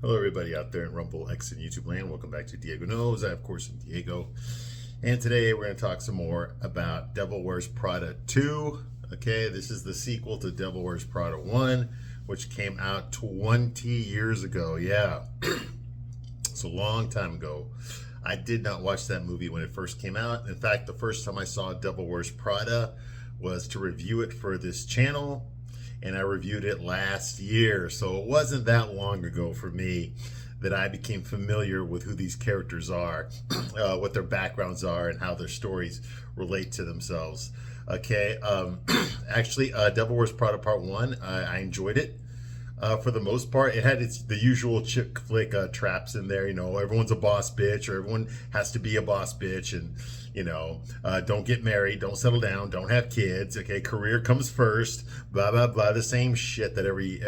Hello, everybody out there in Rumble X and YouTube land. Welcome back to Diego Knows. I, of course, am Diego. And today we're going to talk some more about Devil Wears Prada 2. Okay, this is the sequel to Devil Wears Prada 1, which came out 20 years ago. Yeah, it's a long time ago. I did not watch that movie when it first came out. In fact, the first time I saw Devil Wears Prada was to review it for this channel. And I reviewed it last year, so it wasn't that long ago for me that I became familiar with who these characters are, what their backgrounds are, and how their stories relate to themselves. Okay, actually, Devil Wears Prada Part 1, I enjoyed it. For the most part, it had the usual chick flick traps in there. You know, everyone's a boss bitch, or everyone has to be a boss bitch, and you know, don't get married, don't settle down, don't have kids. Okay, career comes first. Blah blah blah. The same shit that every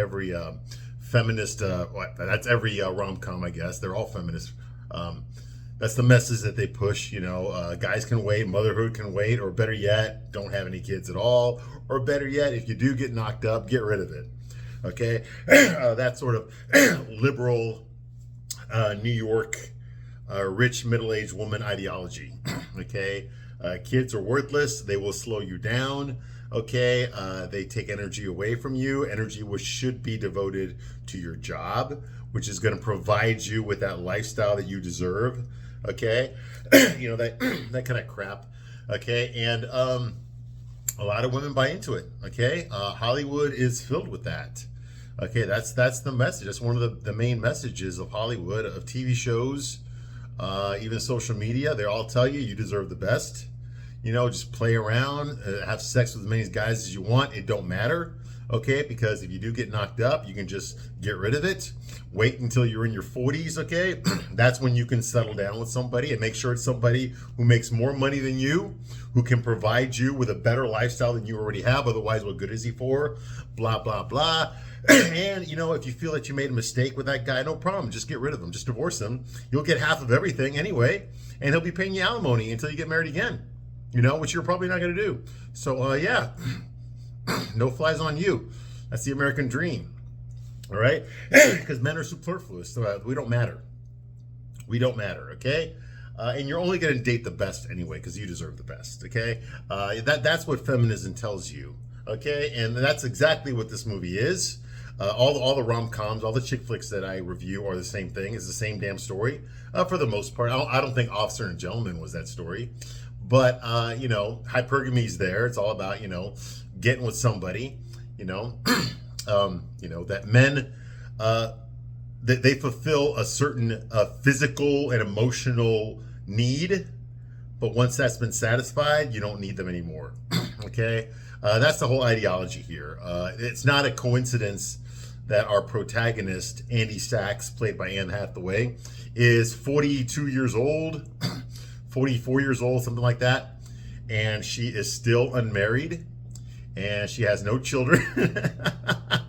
feminist. That's every rom-com, I guess. They're all feminist. That's the message that they push. You know, guys can wait, motherhood can wait, or better yet, don't have any kids at all, or better yet, if you do get knocked up, get rid of it. Okay, that sort of liberal New York rich middle-aged woman ideology. Okay, kids are worthless. They will slow you down. Okay, they take energy away from you. Energy which should be devoted to your job, which is going to provide you with that lifestyle that you deserve. Okay, you know that kind of crap. Okay, and a lot of women buy into it. Okay, Hollywood is filled with that. Okay, that's the message. That's one of the main messages of Hollywood, of TV shows, even social media. They all tell you deserve the best. You know, just play around, have sex with as many guys as you want. It don't matter. Okay, because if you do get knocked up, you can just get rid of it. Wait until you're in your 40s, okay? That's when you can settle down with somebody and make sure it's somebody who makes more money than you, who can provide you with a better lifestyle than you already have. Otherwise, what good is he for? Blah, blah, blah. And, you know, if you feel that you made a mistake with that guy, no problem. Just get rid of him. Just divorce him. You'll get half of everything anyway, and he'll be paying you alimony until you get married again, you know, which you're probably not going to do. So, yeah. No flies on you. That's the American dream. All right? Because men are superfluous. So we don't matter. We don't matter, okay? And you're only going to date the best anyway because you deserve the best, okay? That's what feminism tells you, okay? And that's exactly what this movie is. All the rom-coms, all the chick flicks that I review are the same thing. It's the same damn story for the most part. I don't think Officer and Gentleman was that story. But, you know, hypergamy's there. It's all about, you know, getting with somebody, you know, that men, that they fulfill a certain physical and emotional need. But once that's been satisfied, you don't need them anymore. Okay. That's the whole ideology here. It's not a coincidence that our protagonist, Andy Sachs, played by Anne Hathaway, is 42 years old, 44 years old, something like that. And she is still unmarried. And she has no children.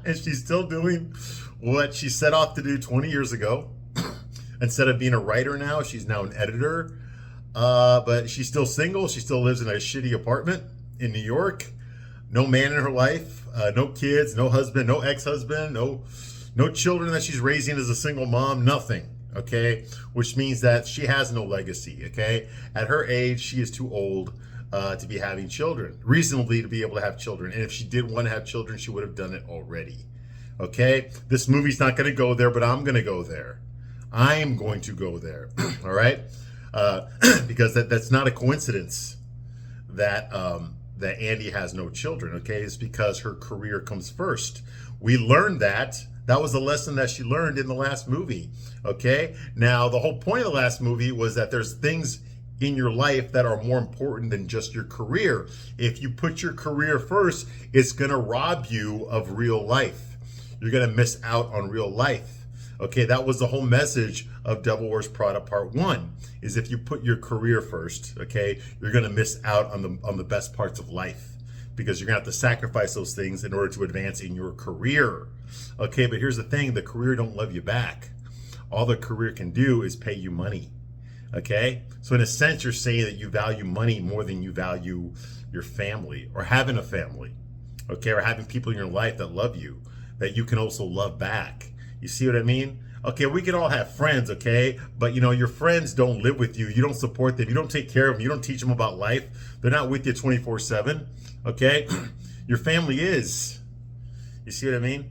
And she's still doing what she set off to do 20 years ago. Instead of being a writer now, she's now an editor. But she's still single. She still lives in a shitty apartment in New York. No man in her life. No kids, no husband, no ex-husband, no children that she's raising as a single mom, nothing. Okay? Which means that she has no legacy. Okay? At her age, she is too old to be having children, reasonably to be able to have children. And if she did want to have children, she would have done it already. Okay? This movie's not going to go there, but I'm going to go there. I'm going to go there. All right? Because that's not a coincidence that that Andy has no children. Okay? It's because her career comes first. We learned that. That was a lesson that she learned in the last movie. Okay? Now, the whole point of the last movie was that there's things in your life that are more important than just your career. If you put your career first, it's going to rob you of real life. You're going to miss out on real life. Okay, that was the whole message of Devil Wears Prada Part 1, is if you put your career first, okay, you're going to miss out on the best parts of life because you're going to have to sacrifice those things in order to advance in your career. Okay, but here's the thing, the career don't love you back. All the career can do is pay you money. Okay, so in a sense, you're saying that you value money more than you value your family or having a family, okay, or having people in your life that love you, that you can also love back. You see what I mean? Okay, we can all have friends, okay? But you know, your friends don't live with you. You don't support them. You don't take care of them. You don't teach them about life. They're not with you 24/7, okay? Your family is. You see what I mean?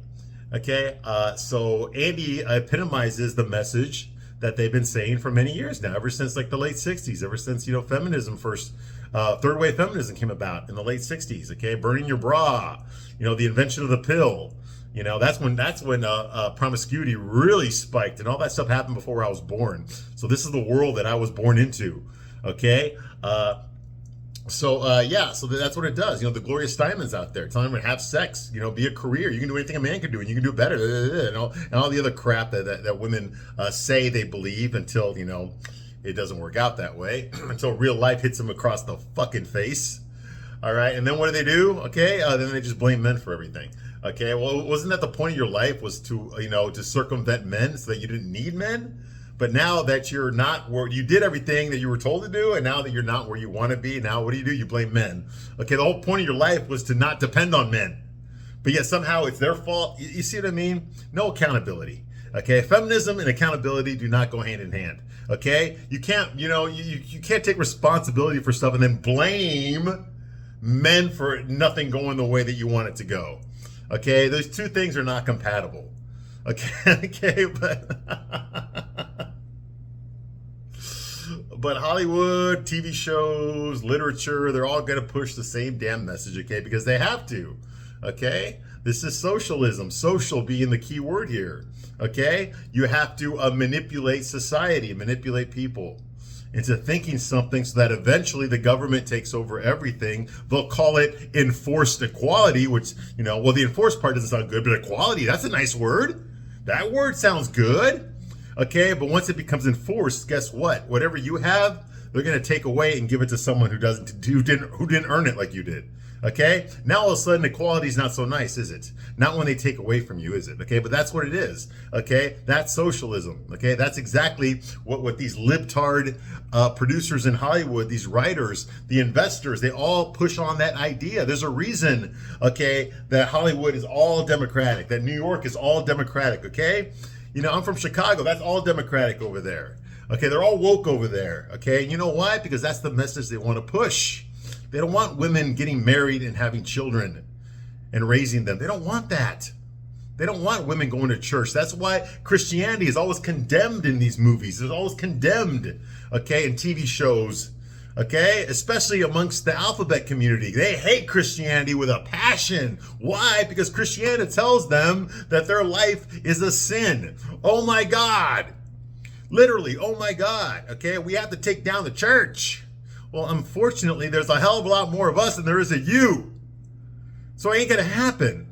Okay, so Andy epitomizes the message that they've been saying for many years now, ever since like the late 60s, ever since, you know, feminism first, third wave feminism came about in the late 60s, okay? Burning your bra, you know, the invention of the pill. You know, that's when promiscuity really spiked, and all that stuff happened before I was born. So this is the world that I was born into, okay? Yeah, so that's what it does. You know, the Gloria Steinem's out there telling them to have sex, you know, be a career. You can do anything a man can do, and you can do it better, and all the other crap that women say they believe until, you know, it doesn't work out that way, until real life hits them across the fucking face. All right, and then what do? Okay, then they just blame men for everything. Okay, well, wasn't that the point of your life, was to, you know, to circumvent men so that you didn't need men? But now that you're not where you did everything that you were told to do, and now that you're not where you want to be, now what do? You blame men. Okay, the whole point of your life was to not depend on men. But yet somehow it's their fault. You see what I mean? No accountability. Okay, feminism and accountability do not go hand in hand. Okay, you can't, you know, you can't take responsibility for stuff and then blame men for nothing going the way that you want it to go. Okay, those two things are not compatible. Okay, but Hollywood, TV shows, literature, they're all going to push the same damn message, okay, because they have to. Okay, this is socialism, social being the key word here. Okay, you have to manipulate society, manipulate people into thinking something so that eventually the government takes over everything. They'll call it enforced equality, which, you know, well, the enforced part doesn't sound good, but equality, that's a nice word. That word sounds good. Okay, but once it becomes enforced, guess what? Whatever you have, they're going to take away and give it to someone who didn't earn it like you did. Okay, now all of a sudden equality is not so nice, is it? Not when they take away from you, is it? Okay, but that's what it is. Okay, that's socialism. Okay, that's exactly what these libtard producers in Hollywood, these writers, the investors, they all push on that idea. There's a reason, okay, that Hollywood is all Democratic, that New York is all Democratic. Okay, you know, I'm from Chicago. That's all Democratic over there. Okay, they're all woke over there. Okay, you know why? Because that's the message they want to push. They don't want women getting married and having children and raising them. They don't want that. They don't want women going to church. That's why Christianity is always condemned in these movies. It's always condemned, okay, in TV shows, okay, especially amongst the alphabet community. They hate Christianity with a passion. Why? Because Christianity tells them that their life is a sin. Oh my God. Literally, oh my God, okay, we have to take down the church. Well, unfortunately, there's a hell of a lot more of us than there is of you. So it ain't going to happen.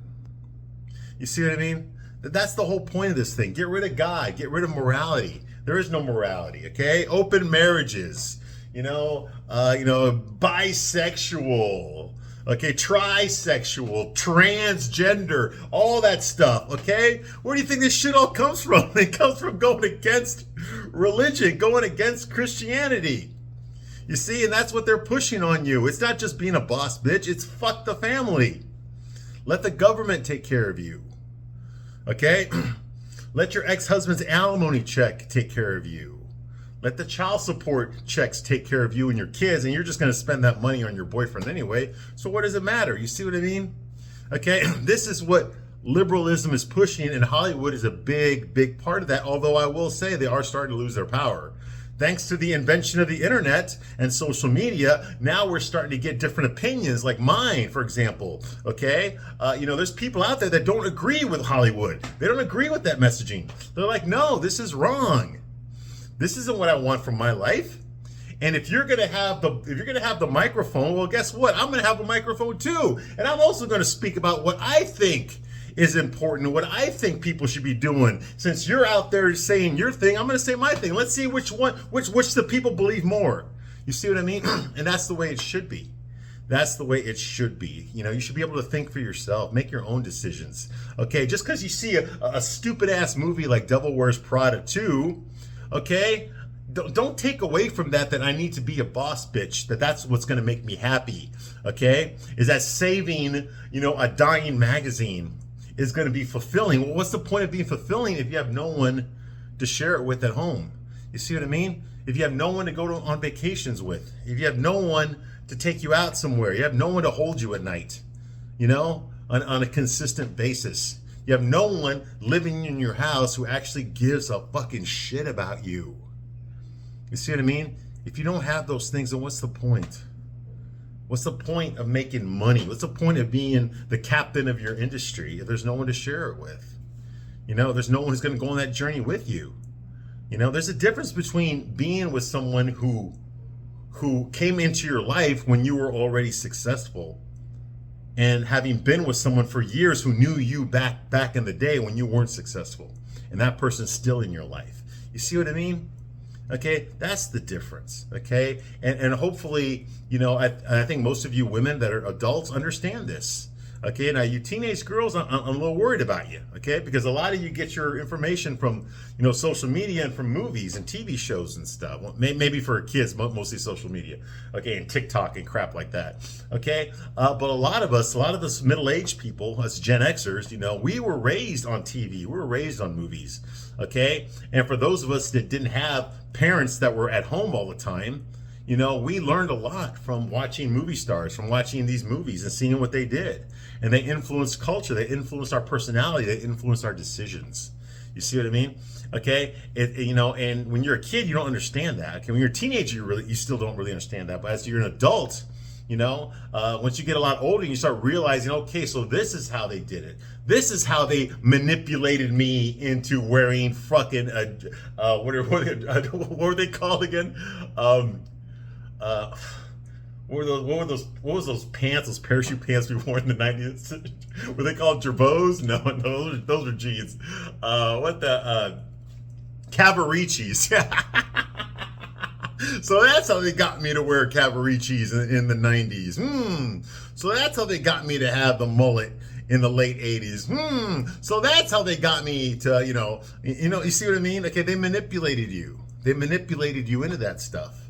You see what I mean? That's the whole point of this thing. Get rid of God. Get rid of morality. There is no morality, okay? Open marriages. Bisexual. Okay, trisexual, transgender, all that stuff, okay? Where do you think this shit all comes from? It comes from going against religion, going against Christianity. You see, and that's what they're pushing on you. It's not just being a boss bitch, it's fuck the family. Let the government take care of you. Okay? Let your ex-husband's alimony check take care of you. Let the child support checks take care of you and your kids, and you're just going to spend that money on your boyfriend anyway. So what does it matter? You see what I mean? Okay? This is what liberalism is pushing, and Hollywood is a big, big part of that, although I will say they are starting to lose their power. Thanks to the invention of the internet and social media, now we're starting to get different opinions, like mine, for example, okay? There's people out there that don't agree with Hollywood. They don't agree with that messaging. They're like, no, this is wrong. This isn't what I want from my life. And if you're gonna have the microphone, well, guess what? I'm gonna have a microphone too. And I'm also gonna speak about what I think is important, what I think people should be doing. Since you're out there saying your thing, I'm going to say my thing. Let's see which the people believe more. You see what I mean? And that's the way it should be. That's the way it should be. You should be able to think for yourself, make your own decisions. Okay, just because you see a stupid ass movie like Devil Wears Prada 2, okay, don't take away from that I need to be a boss bitch, that's what's going to make me happy. Okay, is that saving, a dying magazine is going to be fulfilling. Well, what's the point of being fulfilling if you have no one to share it with at home. You see what I mean? If you have no one to go on vacations with, if you have no one to take you out somewhere, you have no one to hold you at night, you know, on a consistent basis. You have no one living in your house who actually gives a fucking shit about you. You see what I mean? If you don't have those things, then what's the point? What's the point of making money? What's the point of being the captain of your industry if there's no one to share it with? You know, there's no one who's going to go on that journey with you. You know, there's a difference between being with someone who came into your life when you were already successful and having been with someone for years who knew you back in the day when you weren't successful, and that person's still in your life. You see what I mean? Okay, that's the difference. Okay, and hopefully, you know, I think most of you women that are adults understand this. Okay, now you teenage girls, I'm a little worried about you. Okay, because a lot of you get your information from, you know, social media and from movies and TV shows and stuff. Well, maybe for kids, mostly social media. Okay, and TikTok and crap like that. Okay, but a lot of us middle-aged people, us Gen Xers, you know, we were raised on TV. We were raised on movies. Okay, and for those of us that didn't have parents that were at home all the time, you know, we learned a lot from watching movie stars, from watching these movies and seeing what they did. And they influenced culture, they influenced our personality, they influenced our decisions. You see what I mean? Okay, you know, and when you're a kid, you don't understand that. Okay, when you're a teenager, you still don't really understand that. But as you're an adult, you know, once you get a lot older, you start realizing, okay, so this is how they did it. This is how they manipulated me into wearing fucking what were they called again? What was those pants, those parachute pants we wore in the 90s? Were they called Gervos? No, those are jeans. Cavaricis. So that's how they got me to wear Cavaricis in the 90s. So that's how they got me to have the mullet in the late 80s. So that's how they got me to, you see what I mean? Okay, they manipulated you. They manipulated you into that stuff.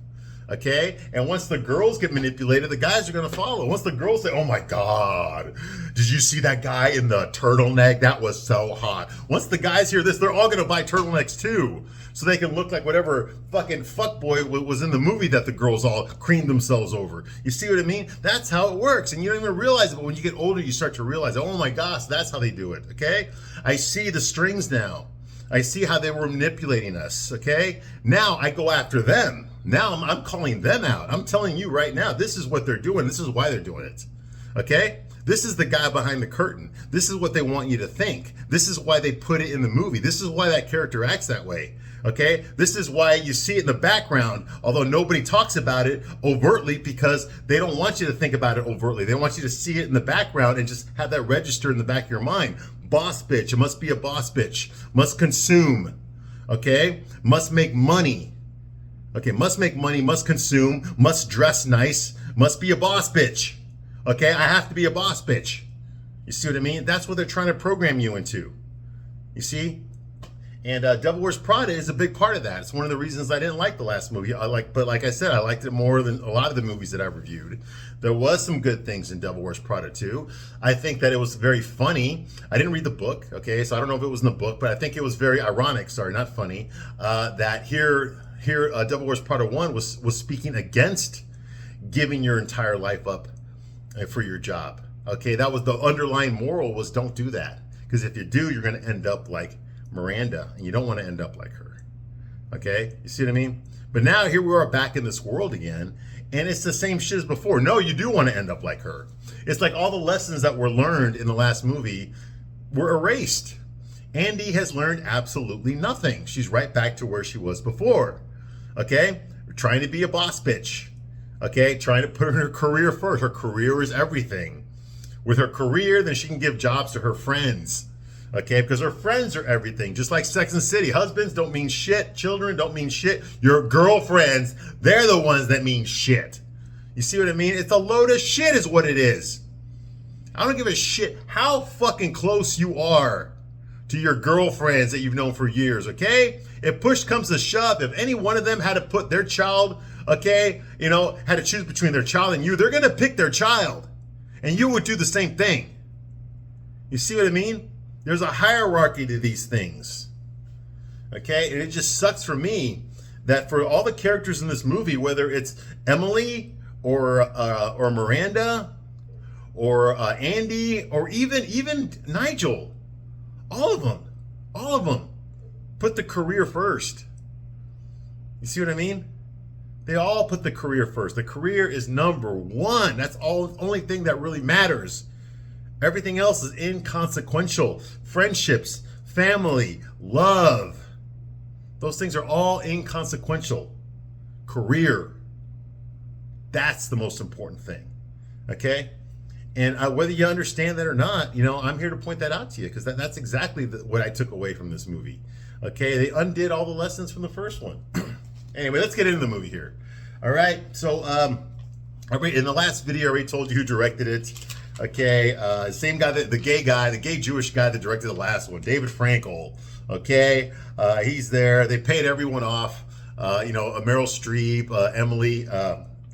Okay, and once the girls get manipulated, the guys are going to follow. Once the girls say, oh my God, did you see that guy in the turtleneck? That was so hot. Once the guys hear this, they're all going to buy turtlenecks too, so they can look like whatever fucking fuckboy was in the movie that the girls all creamed themselves over. You see what I mean? That's how it works, and you don't even realize it, but when you get older, you start to realize, oh my gosh, that's how they do it, okay? I see the strings now. I see how they were manipulating us, okay? Now I go after them. Now I'm calling them out. I'm telling you right now, this is what they're doing. This is why they're doing it, okay? This is the guy behind the curtain. This is what they want you to think. This is why they put it in the movie. This is why that character acts that way, okay? This is why you see it in the background, although nobody talks about it overtly, because they don't want you to think about it overtly. They want you to see it in the background and just have that register in the back of your mind. Boss bitch, it must be a boss bitch. Must consume, okay? Must make money. Okay, must make money, must consume, must dress nice, must be a boss bitch. Okay, I have to be a boss bitch. You see what I mean? That's what they're trying to program you into. You see? And Devil Wears Prada is a big part of that. It's one of the reasons I didn't like the last movie. But like I said, I liked it more than a lot of the movies that I've reviewed. There was some good things in Devil Wears Prada 2. I think that it was very funny. I didn't read the book, okay, so I don't know if it was in the book, but I think it was very ironic, sorry, not funny, that here Devil Wears Prada 1 was speaking against giving your entire life up for your job. Okay, that was the underlying moral, was don't do that. Because if you do, you're going to end up like Miranda, and you don't want to end up like her. Okay, you see what I mean? But now here we are back in this world again, and it's the same shit as before. No, you do want to end up like her. It's like all the lessons that were learned in the last movie were erased. Andy has learned absolutely nothing. She's right back to where she was before. Okay, trying to be a boss bitch. Okay, trying to put her career first. Her career is everything. With her career, then she can give jobs to her friends. Okay, because her friends are everything. Just like Sex and the City. Husbands don't mean shit. Children don't mean shit. Your girlfriends, they're the ones that mean shit. You see what I mean? It's a load of shit is what it is. I don't give a shit how fucking close you are to your girlfriends that you've known for years, okay? If push comes to shove, if any one of them had to put their child, okay, had to choose between their child and you, they're going to pick their child. And you would do the same thing. You see what I mean? There's a hierarchy to these things. Okay, and it just sucks for me that for all the characters in this movie, whether it's Emily or Miranda or Andy or even Nigel, all of them put the career first. You see what I mean? They all put the career first. The career is number one. That's only thing that really matters. Everything else is inconsequential. Friendships, family, love. Those things are all inconsequential. Career. That's the most important thing. Okay? And whether you understand that or not, I'm here to point that out to you because that's exactly what I took away from this movie. Okay? They undid all the lessons from the first one. Anyway, let's get into the movie here. All right? So, in the last video, I already told you who directed it. Okay? Same guy, the gay Jewish guy that directed the last one, David Frankel. Okay? He's there. They paid everyone off. Meryl Streep,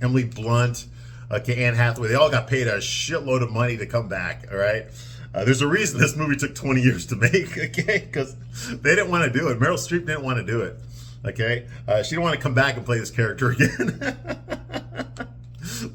Emily Blunt, okay, Anne Hathaway. They all got paid a shitload of money to come back, all right? There's a reason this movie took 20 years to make, okay? Because they didn't want to do it. Meryl Streep didn't want to do it, okay? She didn't want to come back and play this character again.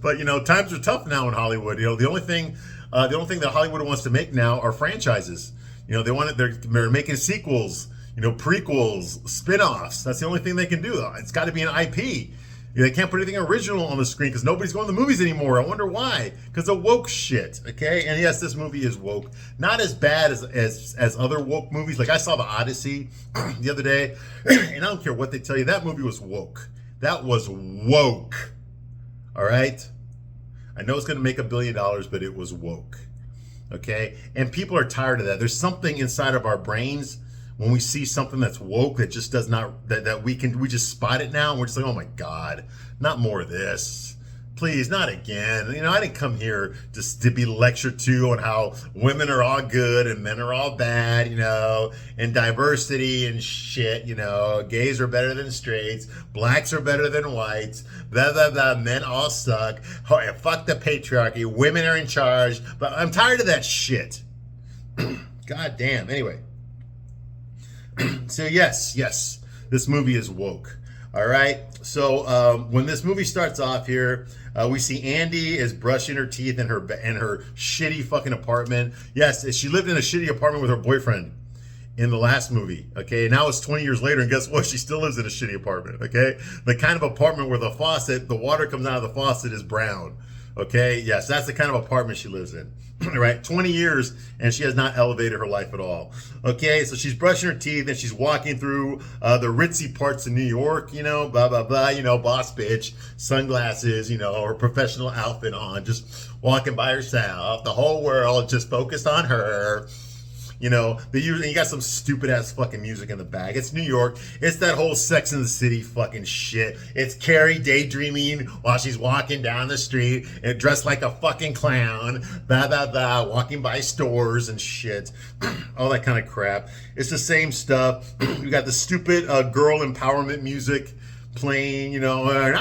But, times are tough now in Hollywood. The only thing that Hollywood wants to make now are franchises. They're making sequels, prequels, spin-offs. That's the only thing they can do. It's got to be an IP. They can't put anything original on the screen because nobody's going to the movies anymore. I wonder why. Because of woke shit, okay? And yes, this movie is woke. Not as bad as other woke movies. Like I saw The Odyssey the other day, and I don't care what they tell you, that movie was woke. That was woke, all right? I know it's going to make $1 billion, but it was woke, okay? And people are tired of that. There's something inside of our brains when we see something that's woke that just does not, that we just spot it now and we're just like, oh my God, not more of this. Please, not again. I didn't come here just to be lectured to on how women are all good and men are all bad, and diversity and shit, gays are better than straights, blacks are better than whites, blah, blah, blah, men all suck, fuck the patriarchy, women are in charge, but I'm tired of that shit. God damn. Anyway. So yes, this movie is woke. All right. So when this movie starts off here, we see Andy is brushing her teeth in her shitty fucking apartment. Yes, she lived in a shitty apartment with her boyfriend in the last movie. Okay. Now it's 20 years later, and guess what? She still lives in a shitty apartment. Okay. The kind of apartment where the water comes out of the faucet is brown. Okay. Yes, that's the kind of apartment she lives in. Right, 20 years, and she has not elevated her life at all. Okay, so she's brushing her teeth, and she's walking through the ritzy parts of New York, blah, blah, blah, boss bitch, sunglasses, her professional outfit on, just walking by herself, the whole world just focused on her. You got some stupid ass fucking music in the back. It's New York. It's that whole Sex and the City fucking shit. It's Carrie daydreaming while she's walking down the street and dressed like a fucking clown. Blah, blah, blah. Walking by stores and shit. All that kind of crap. It's the same stuff. You got the stupid girl empowerment music playing, I'm a woman.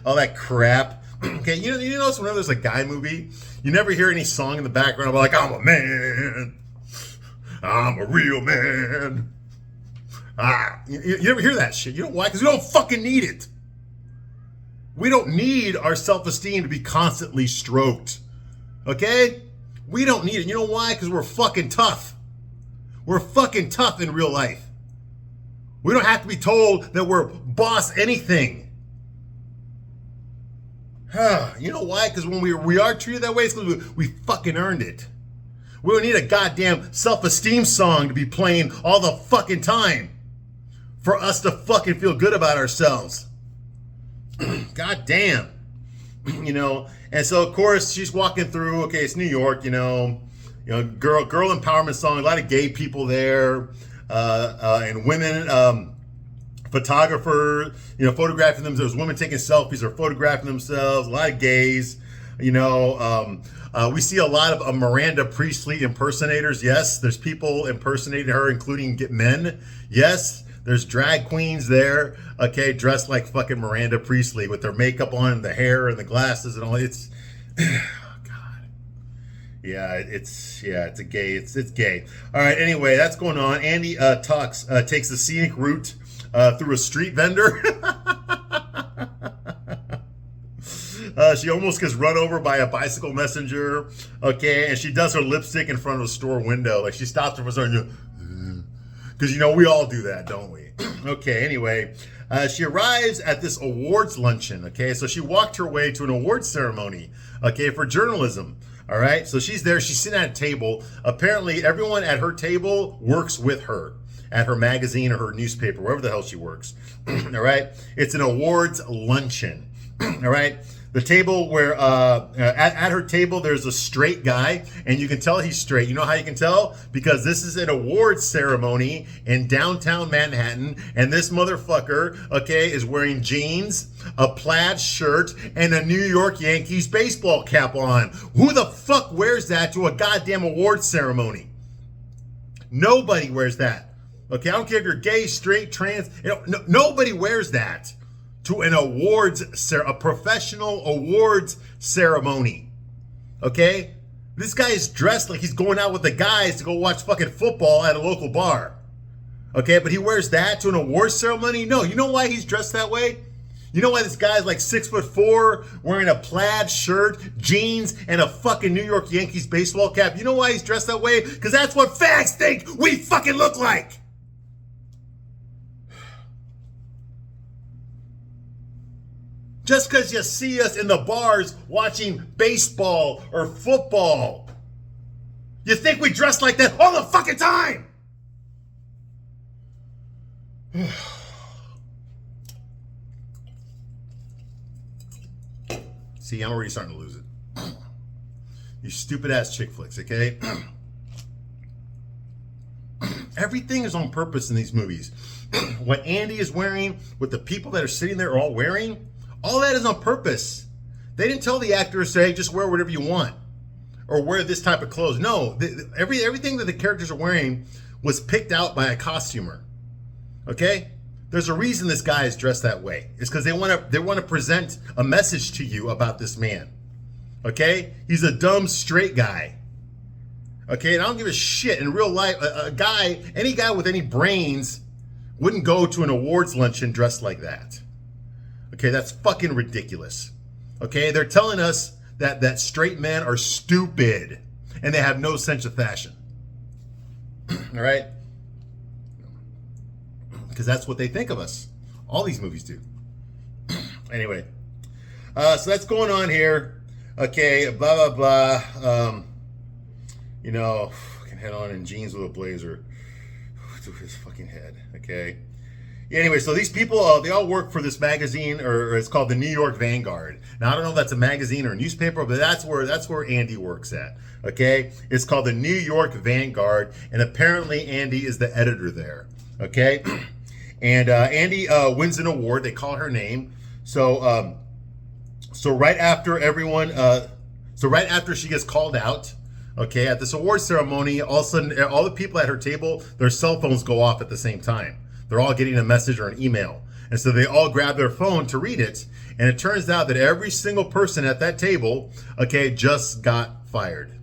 All that crap. Okay, you notice whenever there's a guy movie, you never hear any song in the background about like, I'm a man, I'm a real man. You never hear that shit. You know why? Because we don't fucking need it. We don't need our self-esteem to be constantly stroked. Okay? We don't need it. You know why? Because we're fucking tough. We're fucking tough in real life. We don't have to be told that we're boss anything. You know why? Because when we are treated that way, it's because we fucking earned it. We don't need a goddamn self-esteem song to be playing all the fucking time for us to fucking feel good about ourselves. God damn. And so of course she's walking through, okay, it's New York, girl empowerment song, a lot of gay people there, and women, photographers, photographing them. There's women taking selfies or photographing themselves. A lot of gays, we see a lot of Miranda Priestley impersonators. Yes, there's people impersonating her, including men. Yes, there's drag queens there. Okay, dressed like fucking Miranda Priestley with their makeup on, and the hair and the glasses and all. It's, oh God, It's a gay. It's gay. All right. Anyway, that's going on. Andy takes the scenic route through a street vendor. She almost gets run over by a bicycle messenger. Okay, and she does her lipstick in front of a store window. Like she stops her for something. Because we all do that, don't we? Okay. Anyway, she arrives at this awards luncheon. Okay, so she walked her way to an awards ceremony. Okay, for journalism. All right, so she's there. She's sitting at a table. Apparently, everyone at her table works with her at her magazine or her newspaper, wherever the hell she works. All right, it's an awards luncheon. All right, the table where at her table there's a straight guy, and you can tell he's straight. You know how you can tell? Because this is an awards ceremony in downtown Manhattan, and this motherfucker, okay, is wearing jeans, a plaid shirt, and a New York Yankees baseball cap on. Who the fuck wears that to a goddamn awards ceremony? Nobody wears that. Okay, I don't care if you're gay, straight, trans. Nobody wears that to an a professional awards ceremony. Okay? This guy is dressed like he's going out with the guys to go watch fucking football at a local bar. Okay, but he wears that to an awards ceremony? No, you know why he's dressed that way? You know why this guy's like 6'4", wearing a plaid shirt, jeans, and a fucking New York Yankees baseball cap? You know why he's dressed that way? Because that's what fags think we fucking look like. Just because you see us in the bars watching baseball or football, you think we dress like that all the fucking time. See, I'm already starting to lose it. You stupid ass chick flicks, okay? Everything is on purpose in these movies. What Andy is wearing, what the people that are sitting there are all wearing, all that is on purpose. They didn't tell the actors, say, just wear whatever you want or wear this type of clothes. No, everything that the characters are wearing was picked out by a costumer. Okay? There's a reason this guy is dressed that way. It's because they want to present a message to you about this man. Okay? He's a dumb straight guy. Okay? And I don't give a shit. In real life, any guy with any brains wouldn't go to an awards luncheon dressed like that. Okay, that's fucking ridiculous. Okay, they're telling us that straight men are stupid and they have no sense of fashion. All right? Because that's what they think of us. All these movies do. Anyway, so that's going on here. Okay, blah, blah, blah. Fucking head on in jeans with a blazer. Through his fucking head, okay? Anyway, so these people, they all work for this magazine, or it's called the New York Vanguard. Now, I don't know if that's a magazine or a newspaper, but that's where Andy works at, okay? It's called the New York Vanguard, and apparently Andy is the editor there, okay? And Andy wins an award. They call her name. So right after right after she gets called out, okay, at this award ceremony, all of a sudden, all the people at her table, their cell phones go off at the same time. They're all getting a message or an email. And so they all grab their phone to read it. And it turns out that every single person at that table, okay, just got fired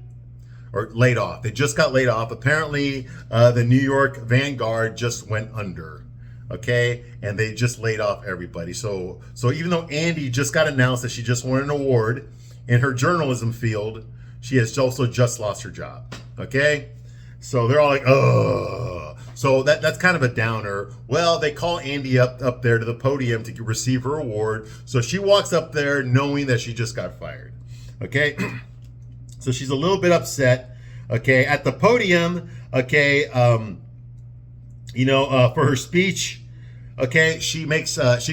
or laid off. They just got laid off. Apparently, the New York Vanguard just went under, okay? And they just laid off everybody. So even though Andy just got announced that she just won an award in her journalism field, she has also just lost her job, okay? So they're all like, ugh. So that's kind of a downer. Well, they call Andy up there to the podium to receive her award. So she walks up there knowing that she just got fired. Okay? So she's a little bit upset. Okay? At the podium, okay, for her speech, okay, she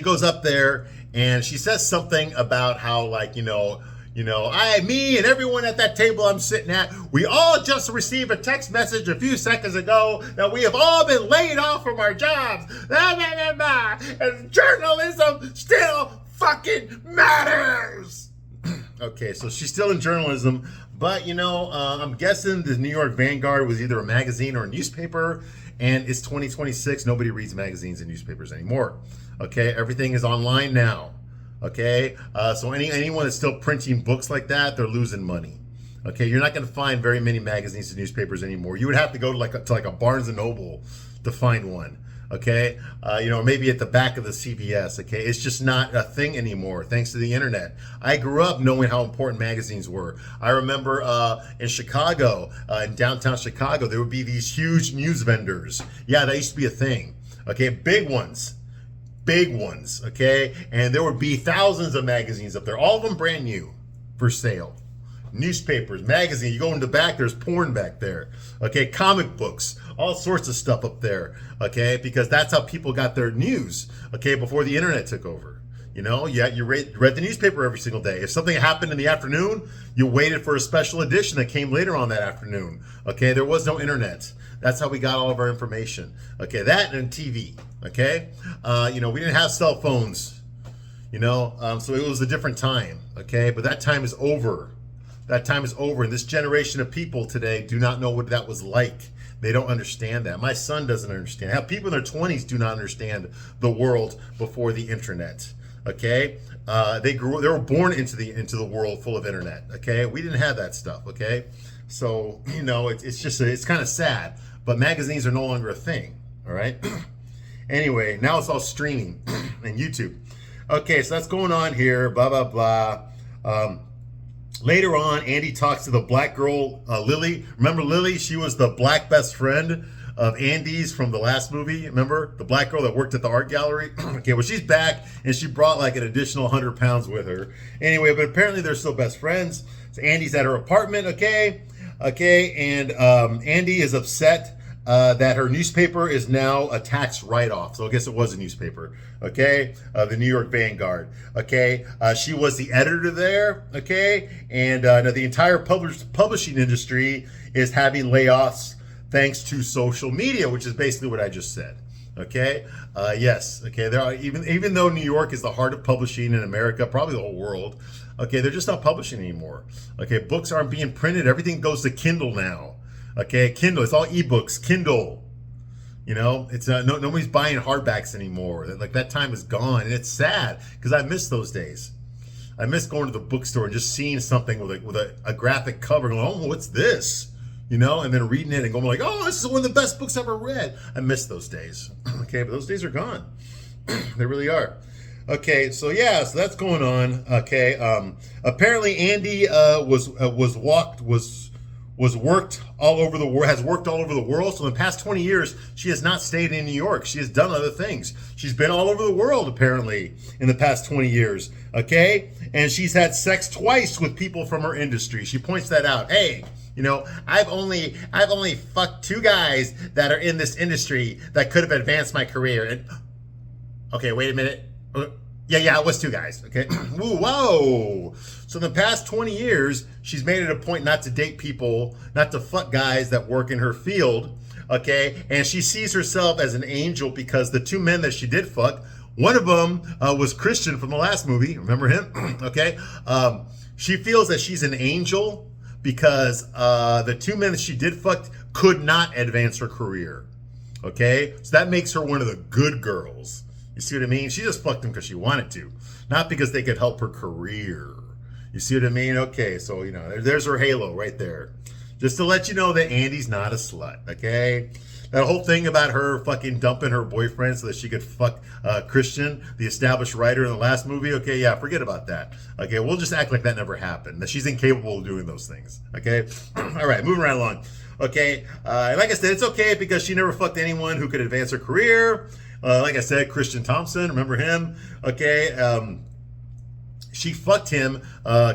goes up there and she says something about how, like, me and everyone at that table I'm sitting at, we all just received a text message a few seconds ago that we have all been laid off from our jobs. Blah, blah, blah, blah. And journalism still fucking matters. Okay, so she's still in journalism, but I'm guessing the New York Vanguard was either a magazine or a newspaper, and it's 2026. Nobody reads magazines and newspapers anymore. Okay, everything is online now. Okay, so anyone that's still printing books like that, they're losing money. Okay, you're not going to find very many magazines and newspapers anymore. You would have to go to like a Barnes and Noble to find one. Okay, maybe at the back of the CVS. Okay, it's just not a thing anymore thanks to the internet. I grew up knowing how important magazines were. I remember in Chicago, in downtown Chicago, there would be these huge news vendors. Yeah, that used to be a thing. Okay, big ones, okay, and there would be thousands of magazines up there, all of them brand new for sale. Newspapers, magazines, you go in the back, there's porn back there. Okay, comic books, all sorts of stuff up there. Okay, because that's how people got their news. Okay, before the internet took over. You read the newspaper every single day. If something happened in the afternoon, you waited for a special edition that came later on that afternoon. Okay, there was no internet. That's how we got all of our information. Okay, that and TV. Okay, we didn't have cell phones. So it was a different time. Okay, but that time is over. That time is over, and this generation of people today do not know what that was like. They don't understand that. My son doesn't understand. How people in their 20s do not understand the world before the internet. Okay, they were born into the world full of internet. Okay, we didn't have that stuff. Okay, so it's kind of sad. But magazines are no longer a thing. All right. Anyway, now it's all streaming and YouTube. Okay, so that's going on here. Blah blah blah. Later on, Andy talks to the black girl, Lily. Remember Lily? She was the black best friend of Andy's from the last movie. Remember? The black girl that worked at the art gallery? Okay, well, she's back, and she brought like an additional 100 pounds with her. Anyway, but apparently they're still best friends. So Andy's at her apartment, okay, and Andy is upset that her newspaper is now a tax write-off. So I guess it was a newspaper, okay? The New York Vanguard, okay? She was the editor there, okay? And the entire publishing industry is having layoffs thanks to social media, which is basically what I just said, okay? Yes, okay, there are, even though New York is the heart of publishing in America, probably the whole world, okay, they're just not publishing anymore, okay? Books aren't being printed. Everything goes to Kindle now. Okay, Kindle. It's all ebooks. Kindle. It's nobody's buying hardbacks anymore. Like that time is gone, and it's sad because I miss those days. I miss going to the bookstore and just seeing something with a graphic cover, going, "Oh, what's this?" And then reading it and going like, "Oh, this is one of the best books I've ever read." I miss those days. Okay, but those days are gone. They really are. Okay, so that's going on. Okay, apparently Andy has worked all over the world. So in the past 20 years, she has not stayed in New York. She has done other things. She's been all over the world, apparently, in the past 20 years. Okay? And she's had sex twice with people from her industry. She points that out. Hey, I've only fucked 2 guys that are in this industry that could have advanced my career. And okay, wait a minute. Yeah, it was 2 guys, okay? Whoa. So in the past 20 years, she's made it a point not to date people, not to fuck guys that work in her field, okay? And she sees herself as an angel because the 2 men that she did fuck, one of them was Christian from the last movie. Remember him? Okay? She feels that she's an angel because the 2 men that she did fuck could not advance her career, okay? So that makes her one of the good girls. You see what I mean? She just fucked them because she wanted to, not because they could help her career. You see what I mean? Okay, so, there's her halo right there. Just to let you know that Andy's not a slut, okay? That whole thing about her fucking dumping her boyfriend so that she could fuck Christian, the established writer in the last movie, okay, yeah, forget about that. Okay, we'll just act like that never happened, that she's incapable of doing those things, okay? All right, moving right along. Okay, and like I said, it's okay because she never fucked anyone who could advance her career. Like I said, Christian Thompson, remember him? Okay, she fucked him,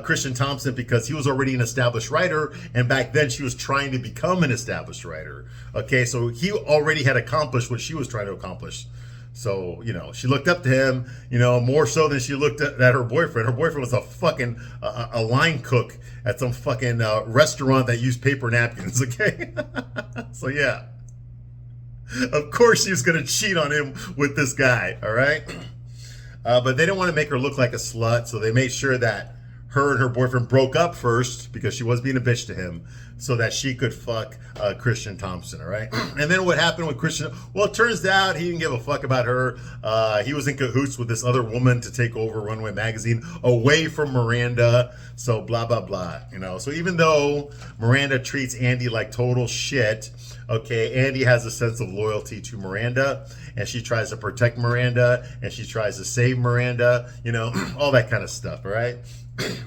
Christian Thompson, because he was already an established writer, and back then she was trying to become an established writer. Okay, so he already had accomplished what she was trying to accomplish. So, she looked up to him, more so than she looked at her boyfriend. Her boyfriend was a fucking a line cook at some fucking restaurant that used paper napkins, okay? So, yeah. Of course she was going to cheat on him with this guy, all right? But they didn't want to make her look like a slut, so they made sure that her and her boyfriend broke up first because she was being a bitch to him so that she could fuck Christian Thompson, all right? And then what happened with Christian? Well, it turns out he didn't give a fuck about her. He was in cahoots with this other woman to take over Runway Magazine away from Miranda. So blah, blah, blah, you know? So even though Miranda treats Andy like total shit, okay, Andy has a sense of loyalty to Miranda, and she tries to protect Miranda, and she tries to save Miranda, you know, all that kind of stuff, all right?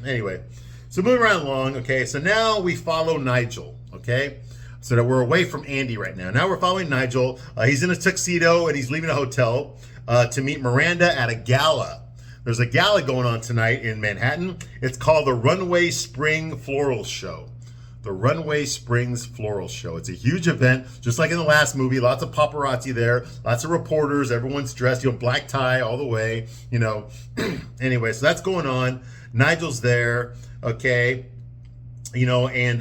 Anyway, so moving right along, okay, so now we follow Nigel, okay? So that we're away from Andy right now. Now we're following Nigel. He's in a tuxedo, and he's leaving a hotel to meet Miranda at a gala. There's a gala going on tonight in Manhattan. It's called the Runway Spring Floral Show. The Runway Springs Floral Show. It's a huge event, just like in the last movie. Lots of paparazzi there, lots of reporters. Everyone's dressed, you know, black tie all the way, you know. Anyway, so that's going on. Nigel's there, okay, you know, and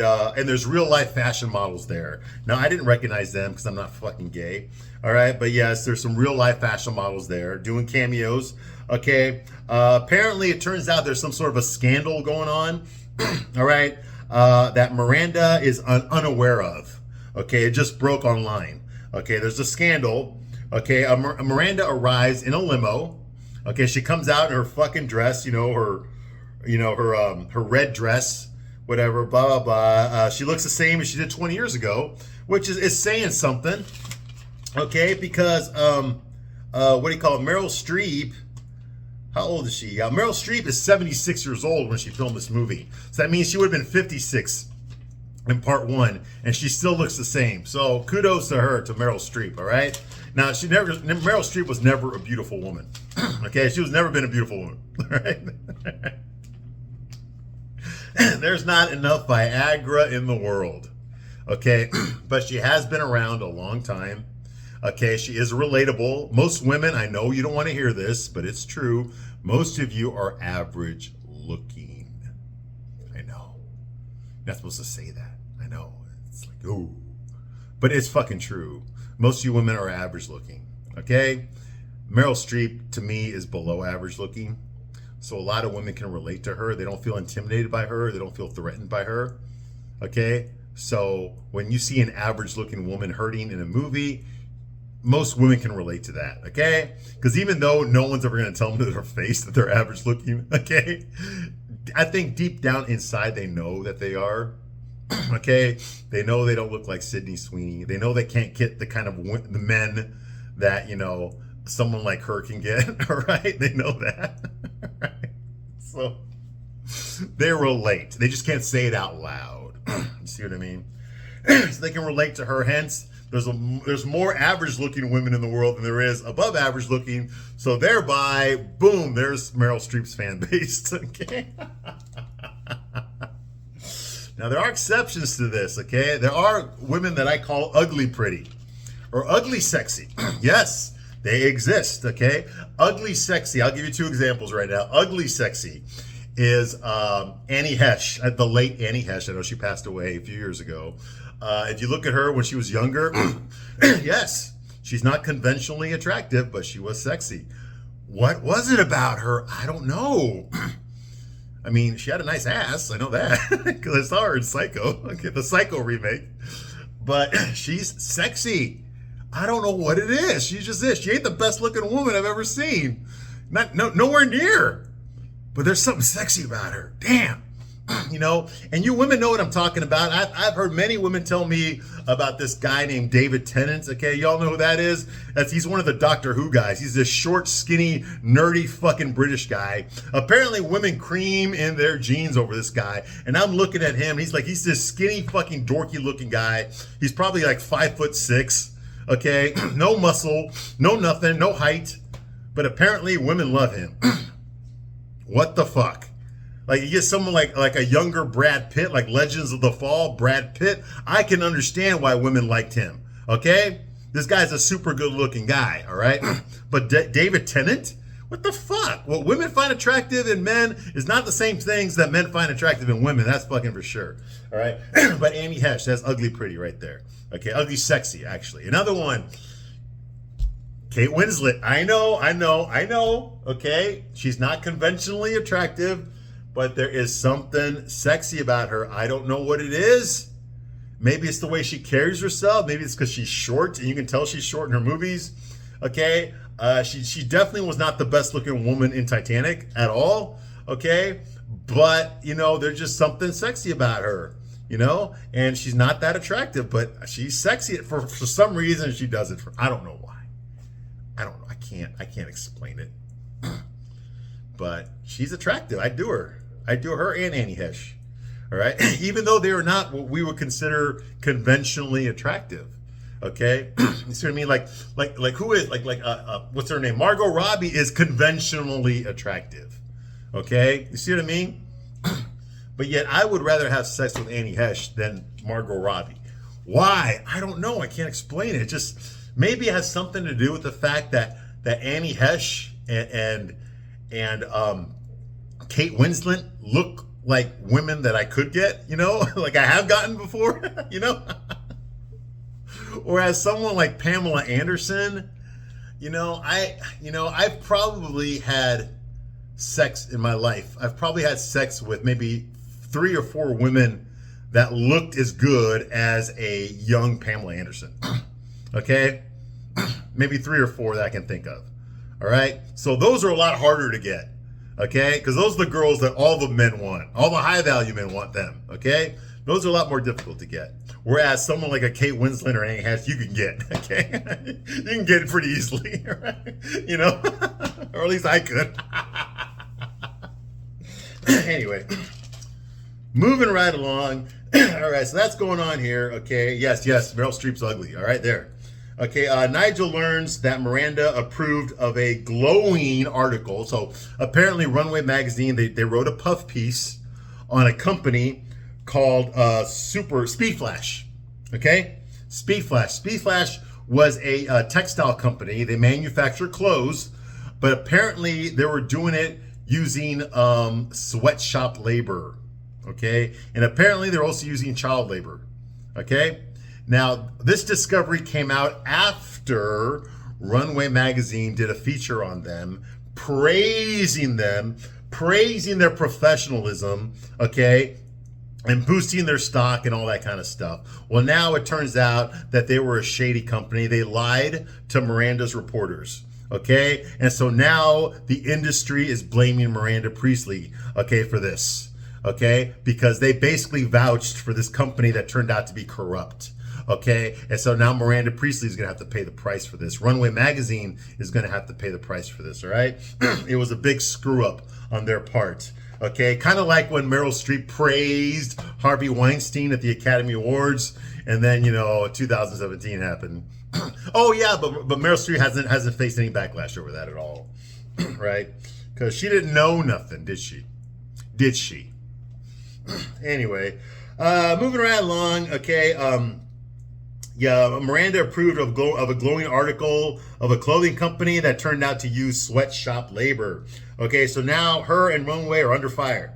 there's real life fashion models there. Now, I didn't recognize them because I'm not fucking gay, all right? But yes, there's some real life fashion models there doing cameos, okay? Apparently, it turns out there's some sort of a scandal going on, all right, that Miranda is unaware of, okay? It just broke online, okay? There's a scandal, okay? Miranda arrives in a limo, okay? She comes out in her fucking dress, her red dress, whatever, blah, blah, blah. She looks the same as she did 20 years ago, which is saying something, okay? Because, what do you call it? Meryl Streep, how old is she? Meryl Streep is 76 years old when she filmed this movie. So that means she would have been 56 in part one, and she still looks the same. So kudos to her, to Meryl Streep, all right? Now, Meryl Streep was never a beautiful woman, okay? She was never been a beautiful woman, all right? There's not enough Viagra in the world, okay? But she has been around a long time, okay? She is relatable. Most women, I know you don't want to hear this, but it's true. Most of you are average looking. I know. You're not supposed to say that. I know. It's like, oh. But it's fucking true. Most of you women are average looking, okay? Meryl Streep, to me, is below average looking. So a lot of women can relate to her. They don't feel intimidated by her. They don't feel threatened by her. Okay? So when you see an average looking woman hurting in a movie, most women can relate to that. Okay? Because even though no one's ever going to tell them to their face that they're average looking, okay? I think deep down inside they know that they are. Okay? They know they don't look like Sydney Sweeney. They know they can't get the kind of the men that, someone like her can get. All right? They know that. Right. So they relate. They just can't say it out loud. You see what I mean? So they can relate to her. Hence, there's more average looking women in the world than there is above average looking. So thereby, boom, there's Meryl Streep's fan base. Okay. Now there are exceptions to this. Okay, there are women that I call ugly pretty or ugly sexy. Yes. They exist, okay? Ugly sexy. I'll give you two examples right now. Ugly sexy is Annie Hesh, the late Annie Hesh. I know she passed away a few years ago. If you look at her when she was younger, yes, she's not conventionally attractive, but she was sexy. What was it about her? I don't know. I mean, she had a nice ass. I know that because I saw her in Psycho, okay, the Psycho remake. But she's sexy. I don't know what it is. She just is. She ain't the best looking woman I've ever seen. Nowhere near. But there's something sexy about her. Damn. And you women know what I'm talking about. I've heard many women tell me about this guy named David Tennant. Okay, y'all know who that is? He's one of the Doctor Who guys. He's this short, skinny, nerdy fucking British guy. Apparently women cream in their jeans over this guy. And I'm looking at him. He's this skinny fucking dorky looking guy. He's probably like 5'6". Okay, no muscle, no nothing, no height, but apparently women love him. What the fuck? Like you get someone like a younger Brad Pitt, like Legends of the Fall, Brad Pitt. I can understand why women liked him. Okay, this guy's a super good looking guy. All right, but David Tennant, what the fuck? What women find attractive in men is not the same things that men find attractive in women. That's fucking for sure. All right, but Annie Hesh, that's ugly pretty right there. Okay, ugly sexy, actually. Another one, Kate Winslet. I know. Okay, she's not conventionally attractive, but there is something sexy about her. I don't know what it is. Maybe it's the way she carries herself. Maybe it's because she's short, and you can tell she's short in her movies. Okay, she definitely was not the best looking woman in Titanic at all. Okay, but there's just something sexy about her. And she's not that attractive, but she's sexy for some reason. She does it I don't know why. I don't know. I can't explain it. But she's attractive. I do her and Annie Hesh. All right. Even though they are not what we would consider conventionally attractive. Okay. You see what I mean? Like who is what's her name? Margot Robbie is conventionally attractive. Okay. You see what I mean? But yet I would rather have sex with Annie Hesh than Margot Robbie. Why? I don't know. I can't explain it. It just maybe it has something to do with the fact that Annie Hesh and Kate Winslet look like women that I could get, like I have gotten before, Whereas someone like Pamela Anderson, I've probably had sex in my life. I've probably had sex with maybe 3 or 4 women that looked as good as a young Pamela Anderson. Okay? Maybe 3 or 4 that I can think of. All right? So those are a lot harder to get. Okay? Because those are the girls that all the men want. All the high value men want them. Okay? Those are a lot more difficult to get. Whereas someone like a Kate Winslet or Annie Hesh, you can get. Okay? You can get it pretty easily. Right? Or at least I could. Anyway. Moving right along. All right, so that's going on here. Okay, yes, Meryl Streep's ugly. All right, there. Okay, Nigel learns that Miranda approved of a glowing article. So apparently Runway Magazine, they wrote a puff piece on a company called Speed Flash. Okay, Speed Flash. Speed Flash was a textile company. They manufacture clothes, but apparently they were doing it using sweatshop labor. Okay, and apparently they're also using child labor. Okay, now this discovery came out after Runway Magazine did a feature on them, praising their professionalism, okay, and boosting their stock and all that kind of stuff. Well, now it turns out that they were a shady company. They lied to Miranda's reporters. Okay, and so now the industry is blaming Miranda Priestly, okay, for this. Okay, because they basically vouched for this company that turned out to be corrupt. Okay, and so now Miranda Priestly is going to have to pay the price for this. Runway Magazine is going to have to pay the price for this. All right, it was a big screw up on their part. Okay, kind of like when Meryl Streep praised Harvey Weinstein at the Academy Awards, and then 2017 happened. Oh yeah, but Meryl Streep hasn't faced any backlash over that at all, right? Because she didn't know nothing, did she? Did she? Anyway, moving right along. Okay, Miranda approved of a glowing article of a clothing company that turned out to use sweatshop labor. Okay, so now her and Runway are under fire.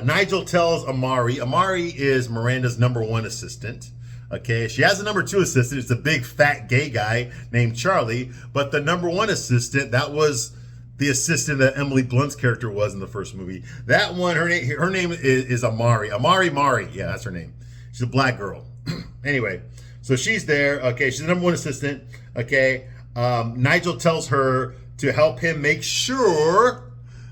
Nigel tells Amari. Amari is Miranda's #1 assistant. Okay, she has a #2 assistant. It's a big fat gay guy named Charlie. But the #1 assistant, that was the assistant that Emily Blunt's character was in the first movie. That one, her name is Amari. Amari Mari. Yeah, that's her name. She's a black girl. Anyway, so she's there. Okay, she's the #1 assistant. Okay, Nigel tells her to help him make sure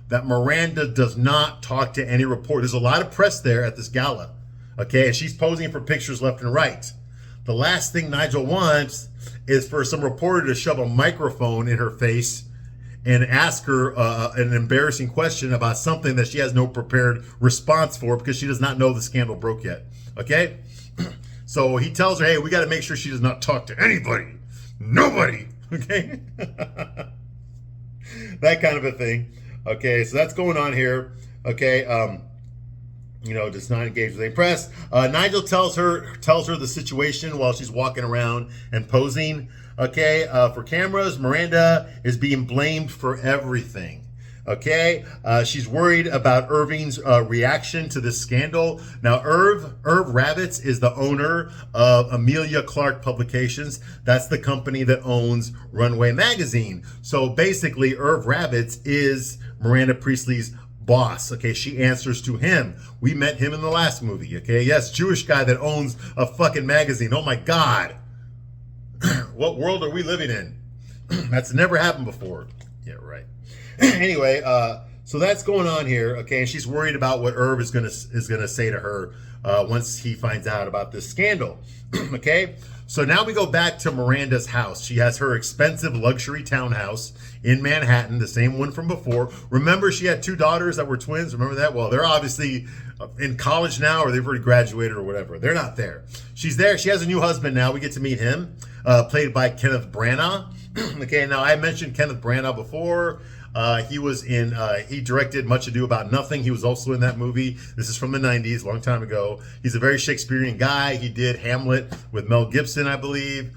that Miranda does not talk to any reporter. There's a lot of press there at this gala. Okay, and she's posing for pictures left and right. The last thing Nigel wants is for some reporter to shove a microphone in her face and ask her an embarrassing question about something that she has no prepared response for because she does not know the scandal broke yet. Okay? So he tells her, hey, we got to make sure she does not talk to anybody. Nobody. Okay? That kind of a thing. Okay, so that's going on here. Okay, does not engage with any press. Nigel tells her the situation while she's walking around and posing. Okay, for cameras, Miranda is being blamed for everything. Okay, she's worried about Irving's reaction to this scandal. Now, Irv Rabbits is the owner of Amelia Clark Publications. That's the company that owns Runway Magazine. So basically, Irv Rabbits is Miranda Priestly's boss. Okay, she answers to him. We met him in the last movie. Okay, yes, Jewish guy that owns a fucking magazine. Oh my God. What world are we living in? That's never happened before. Yeah, right. Anyway, so that's going on here. Okay, and she's worried about what Irv is gonna say to her once he finds out about this scandal. Okay, so now we go back to Miranda's house. She has her expensive luxury townhouse in Manhattan, the same one from before. Remember, she had 2 daughters that were twins. Remember that? Well, they're obviously in college now, or they've already graduated or whatever. They're not there. She's there. She has a new husband now. We get to meet him, played by Kenneth Branagh. Okay, now I mentioned Kenneth Branagh before. He was in, he directed Much Ado About Nothing. He was also in that movie. This is from the 90s, a long time ago. He's a very Shakespearean guy. He did Hamlet with Mel Gibson, I believe.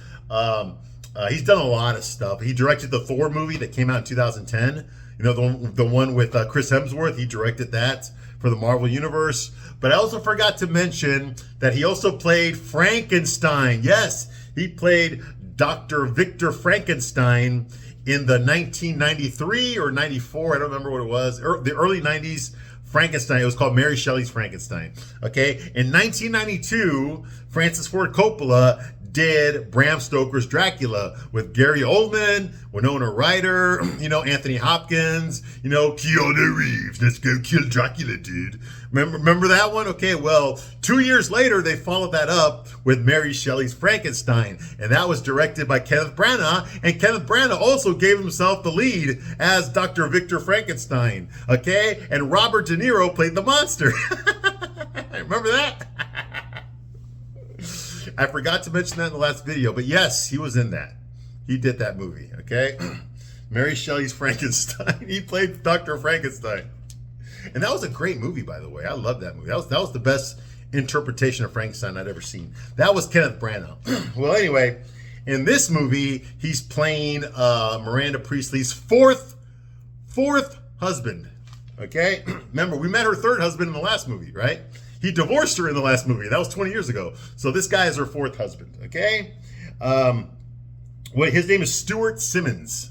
He's done a lot of stuff. He directed the Thor movie that came out in 2010. You know, the one with Chris Hemsworth. He directed that for the Marvel Universe. But I also forgot to mention that he also played Frankenstein. Yes, he played Dr. Victor Frankenstein in the 1993 or 94, I don't remember what it was, the early 90s Frankenstein. It was called Mary Shelley's Frankenstein. Okay, in 1992, Francis Ford Coppola did Bram Stoker's Dracula with Gary Oldman, Winona Ryder, you know, Anthony Hopkins, you know, Keanu Reeves. Let's go kill Dracula, dude. Remember that one? Okay, well, 2 years later, they followed that up with Mary Shelley's Frankenstein, and that was directed by Kenneth Branagh, and Kenneth Branagh also gave himself the lead as Dr. Victor Frankenstein, okay? And Robert De Niro played the monster. Remember that? I forgot to mention that in the last video, but yes, he was in that. He did that movie, okay? Mary Shelley's Frankenstein. He played Dr. Frankenstein. And that was a great movie, by the way. I love that movie. That was the best interpretation of Frankenstein I'd ever seen. That was Kenneth Branagh. Well, anyway, in this movie, he's playing Miranda Priestley's fourth husband, okay? Remember, we met her 3rd husband in the last movie, right? He divorced her in the last movie. That was 20 years ago. So this guy is her 4th husband, okay? His name is Stuart Simmons.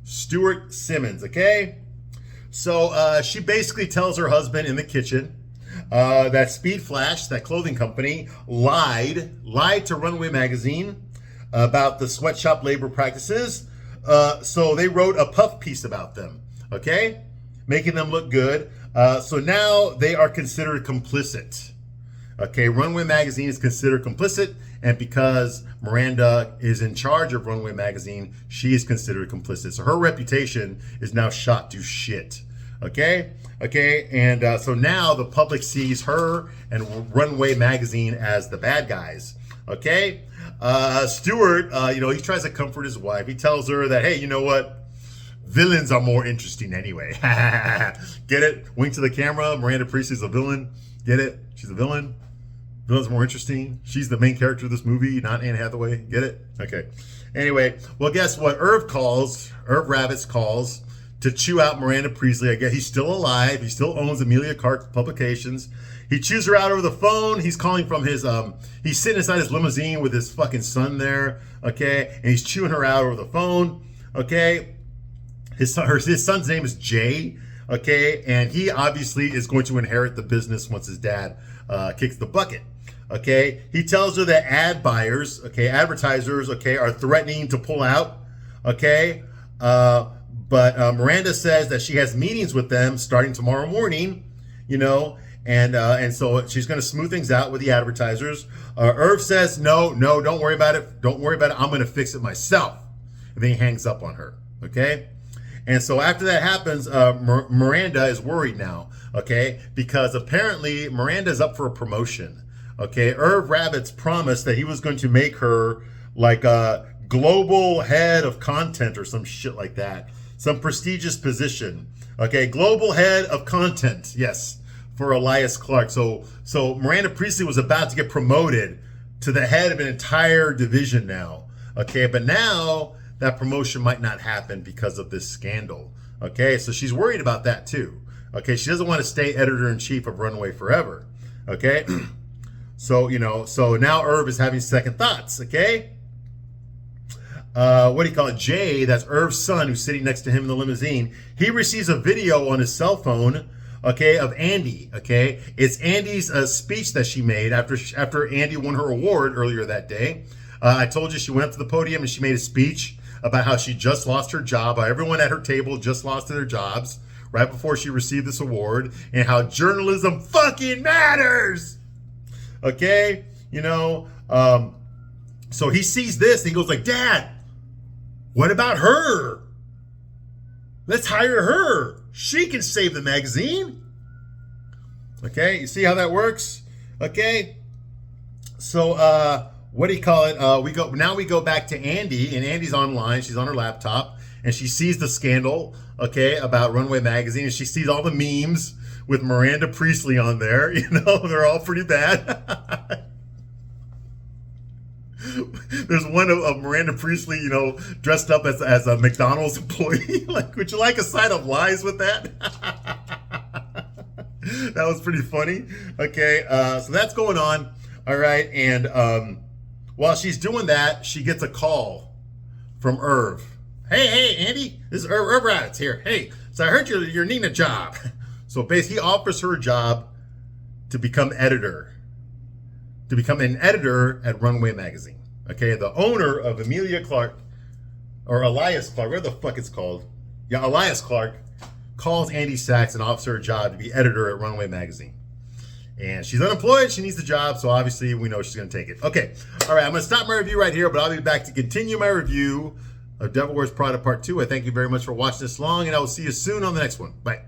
Stuart Simmons, okay? So she basically tells her husband in the kitchen that Speed Flash, that clothing company, lied to Runway Magazine about the sweatshop labor practices. So they wrote a puff piece about them, okay? Making them look good. So now they are considered complicit. Okay, Runway Magazine is considered complicit, and because Miranda is in charge of Runway Magazine, she is considered complicit. So her reputation is now shot to shit. Okay, and so now the public sees her and Runway Magazine as the bad guys. Okay, Stuart, he tries to comfort his wife. He tells her that, hey, you know what? Villains are more interesting anyway. Get it? Wink to the camera. Miranda Priestley's a villain. Get it? She's a villain. Villain's more interesting. She's the main character of this movie, not Anne Hathaway. Get it? Okay. Anyway, well, guess what? Irv Ravitz calls to chew out Miranda Priestley. I guess he's still alive. He still owns Amelia Clark Publications. He chews her out over the phone. He's calling from his, he's sitting inside his limousine with his fucking son there. Okay. And he's chewing her out over the phone. Okay. His son's name is Jay, okay, and he obviously is going to inherit the business once his dad kicks the bucket, okay. He tells her that advertisers, okay, are threatening to pull out, okay, but Miranda says that she has meetings with them starting tomorrow morning, and so she's going to smooth things out with the advertisers. Irv says, no, don't worry about it. I'm going to fix it myself. And then he hangs up on her, okay. And so after that happens, Miranda is worried now, okay? Because apparently Miranda is up for a promotion, okay? Irv Ravitz promised that he was going to make her like a global head of content or some shit like that. Some prestigious position, okay? Global head of content, yes, for Elias Clark. So Miranda Priestley was about to get promoted to the head of an entire division now, okay? But now that promotion might not happen because of this scandal. Okay, so she's worried about that too. Okay, she doesn't want to stay editor-in-chief of Runway forever. Okay, so now Irv is having second thoughts. Okay, what do you call it? Jay, that's Irv's son, who's sitting next to him in the limousine. He receives a video on his cell phone okay, of Andy, okay? It's Andy's speech that she made after Andy won her award earlier that day. I told you she went up to the podium and she made a speech about how she just lost her job, how everyone at her table just lost their jobs right before she received this award, and how journalism fucking matters, okay? You know, so he sees this and he goes like, Dad, what about her? Let's hire her. She can save the magazine. Okay, you see how that works? Okay, so what do you call it? We go back to Andy, and Andy's online. She's on her laptop, and she sees the scandal, okay, about Runway Magazine, and she sees all the memes with Miranda Priestley on there. You know, they're all pretty bad. There's one of Miranda Priestley, you know, dressed up as a McDonald's employee. Like, would you like a side of lies with that? That was pretty funny. Okay, so that's going on. All right, and while she's doing that, she gets a call from Irv. Hey, Andy, this is Irv Raditz here. Hey, so I heard you're needing a job. So basically, he offers her a job to become an editor at Runway Magazine. Okay, the owner of Elias Clark, whatever the fuck it's called. Yeah, Elias Clark calls Andy Sachs and offers her a job to be editor at Runway Magazine. And she's unemployed, she needs the job, so obviously we know she's gonna take it. Okay, all right, I'm gonna stop my review right here, but I'll be back to continue my review of Devil Wears Prada Part 2. I thank you very much for watching this long, and I will see you soon on the next one. Bye.